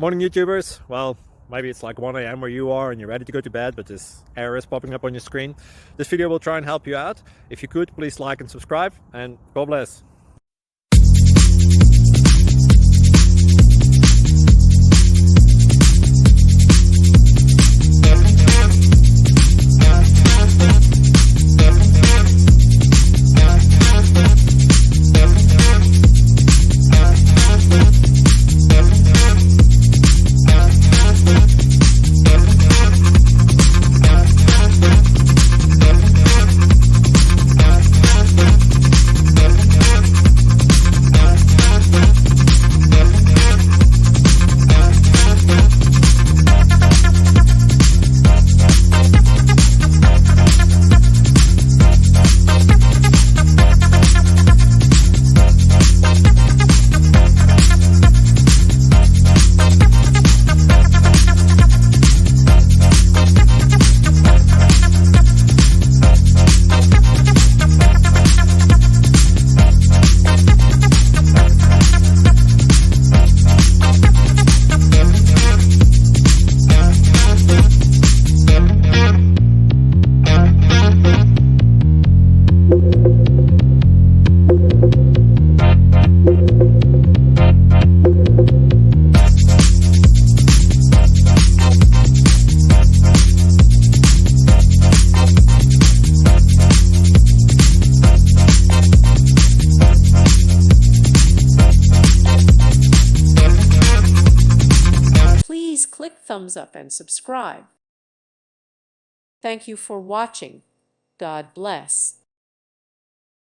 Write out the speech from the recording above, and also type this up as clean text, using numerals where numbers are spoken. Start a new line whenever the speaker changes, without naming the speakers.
Morning YouTubers. Well, maybe it's like 1 a.m. where you are and you're ready to go to bed, but this error is popping up on your screen. This video will try and help you out. If you could, please like and subscribe, and God bless.
Please click thumbs up and subscribe. Thank you for watching. God bless.